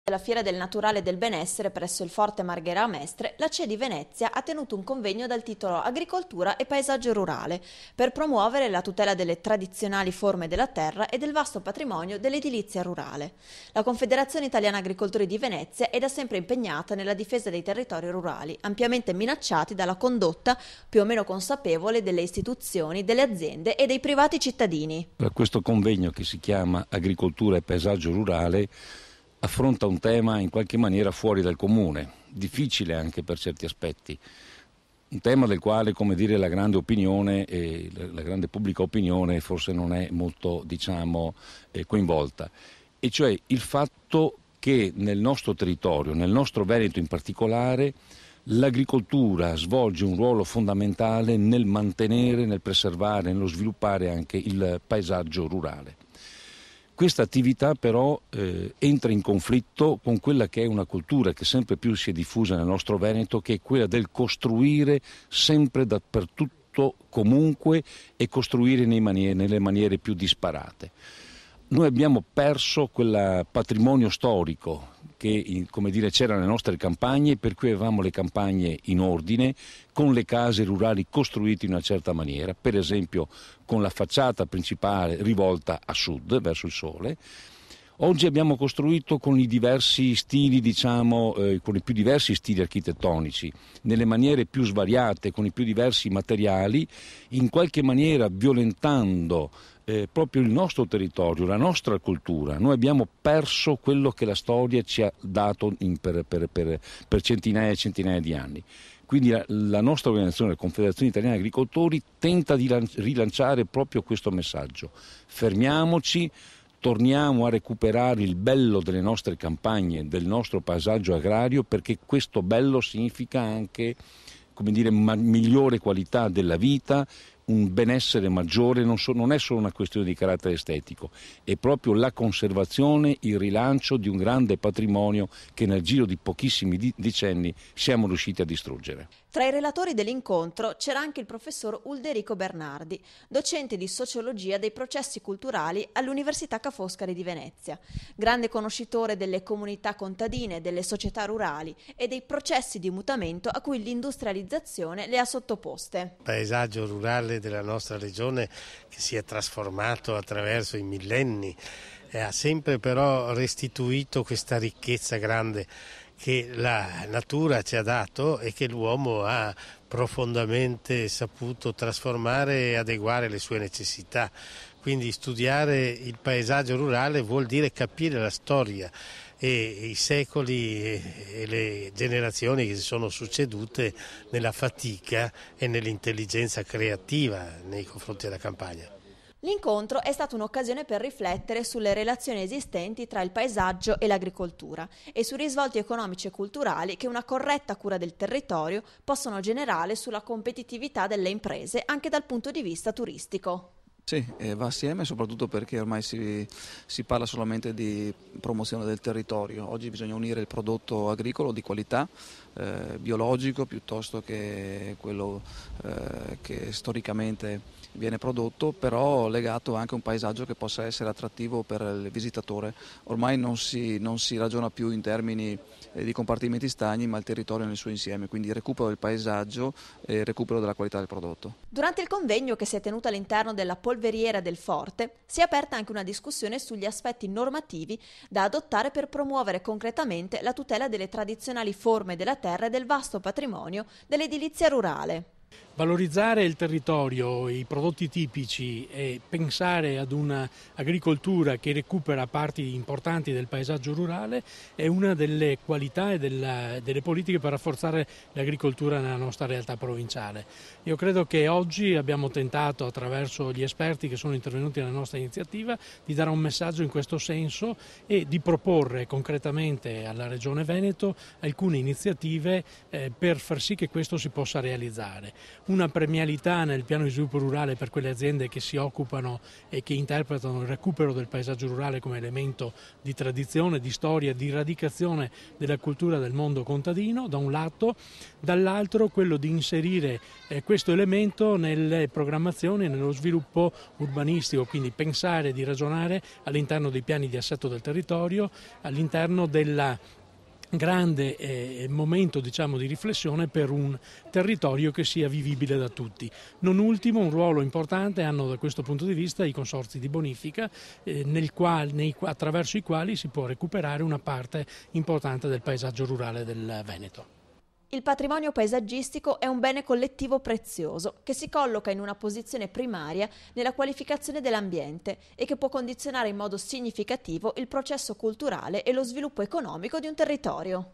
Alla Fiera del Naturale e del Benessere presso il Forte Marghera a Mestre, la CIE di Venezia ha tenuto un convegno dal titolo Agricoltura e paesaggio rurale per promuovere la tutela delle tradizionali forme della terra e del vasto patrimonio dell'edilizia rurale. La Confederazione Italiana Agricoltori di Venezia è da sempre impegnata nella difesa dei territori rurali, ampiamente minacciati dalla condotta più o meno consapevole delle istituzioni, delle aziende e dei privati cittadini. Questo convegno, che si chiama Agricoltura e paesaggio rurale, affronta un tema in qualche maniera fuori dal comune, difficile anche per certi aspetti, un tema del quale, come dire, la grande opinione e la grande pubblica opinione forse non è molto, coinvolta, e cioè il fatto che nel nostro territorio, nel nostro Veneto in particolare, l'agricoltura svolge un ruolo fondamentale nel mantenere, nel preservare, nello sviluppare anche il paesaggio rurale. Questa attività però entra in conflitto con quella che è una cultura che sempre più si è diffusa nel nostro Veneto, che è quella del costruire sempre dappertutto, comunque, e costruire nelle maniere più disparate. Noi abbiamo perso quel patrimonio storico che, come dire, c'era nelle nostre campagne, per cui avevamo le campagne in ordine, con le case rurali costruite in una certa maniera, per esempio con la facciata principale rivolta a sud, verso il sole. Oggi abbiamo costruito con i diversi stili, con i più diversi stili architettonici, nelle maniere più svariate, con i più diversi materiali, in qualche maniera violentando proprio il nostro territorio, la nostra cultura. Noi abbiamo perso quello che la storia ci ha dato per centinaia e centinaia di anni. Quindi la nostra organizzazione, la Confederazione Italiana Agricoltori, tenta di rilanciare proprio questo messaggio. Fermiamoci, torniamo a recuperare il bello delle nostre campagne, del nostro paesaggio agrario, perché questo bello significa anche, come dire, migliore qualità della vita, un benessere maggiore. Non è solo una questione di carattere estetico, è proprio la conservazione, il rilancio di un grande patrimonio che nel giro di pochissimi decenni siamo riusciti a distruggere. Tra i relatori dell'incontro c'era anche il professor Ulderico Bernardi, docente di sociologia dei processi culturali all'Università Ca' Foscari di Venezia, grande conoscitore delle comunità contadine, delle società rurali e dei processi di mutamento a cui l'industrializzazione le ha sottoposte. Il paesaggio rurale della nostra regione, che si è trasformato attraverso i millenni, ha sempre però restituito questa ricchezza grande che la natura ci ha dato e che l'uomo ha profondamente saputo trasformare e adeguare le sue necessità. Quindi studiare il paesaggio rurale vuol dire capire la storia e i secoli e le generazioni che si sono succedute nella fatica e nell'intelligenza creativa nei confronti della campagna. L'incontro è stata un'occasione per riflettere sulle relazioni esistenti tra il paesaggio e l'agricoltura e sui risvolti economici e culturali che una corretta cura del territorio possono generare sulla competitività delle imprese anche dal punto di vista turistico. Sì, va assieme, soprattutto perché ormai si parla solamente di promozione del territorio. Oggi bisogna unire il prodotto agricolo di qualità, biologico, piuttosto che quello che storicamente viene prodotto, però legato anche a un paesaggio che possa essere attrattivo per il visitatore. Ormai non si ragiona più in termini di compartimenti stagni, ma il territorio nel suo insieme, quindi recupero del paesaggio e recupero della qualità del prodotto. Durante il convegno, che si è tenuto all'interno della polveriera del Forte, si è aperta anche una discussione sugli aspetti normativi da adottare per promuovere concretamente la tutela delle tradizionali forme della terra e del vasto patrimonio dell'edilizia rurale. Valorizzare il territorio, i prodotti tipici e pensare ad un'agricoltura che recupera parti importanti del paesaggio rurale è una delle qualità e delle politiche per rafforzare l'agricoltura nella nostra realtà provinciale. Io credo che oggi abbiamo tentato, attraverso gli esperti che sono intervenuti nella nostra iniziativa, di dare un messaggio in questo senso e di proporre concretamente alla Regione Veneto alcune iniziative per far sì che questo si possa realizzare. una premialità nel piano di sviluppo rurale per quelle aziende che si occupano e che interpretano il recupero del paesaggio rurale come elemento di tradizione, di storia, di radicazione della cultura del mondo contadino, da un lato, dall'altro quello di inserire questo elemento nelle programmazioni e nello sviluppo urbanistico, quindi pensare di ragionare all'interno dei piani di assetto del territorio, all'interno della grande momento di riflessione per un territorio che sia vivibile da tutti. Non ultimo, un ruolo importante hanno da questo punto di vista i consorzi di bonifica attraverso i quali si può recuperare una parte importante del paesaggio rurale del Veneto. Il patrimonio paesaggistico è un bene collettivo prezioso che si colloca in una posizione primaria nella qualificazione dell'ambiente e che può condizionare in modo significativo il processo culturale e lo sviluppo economico di un territorio.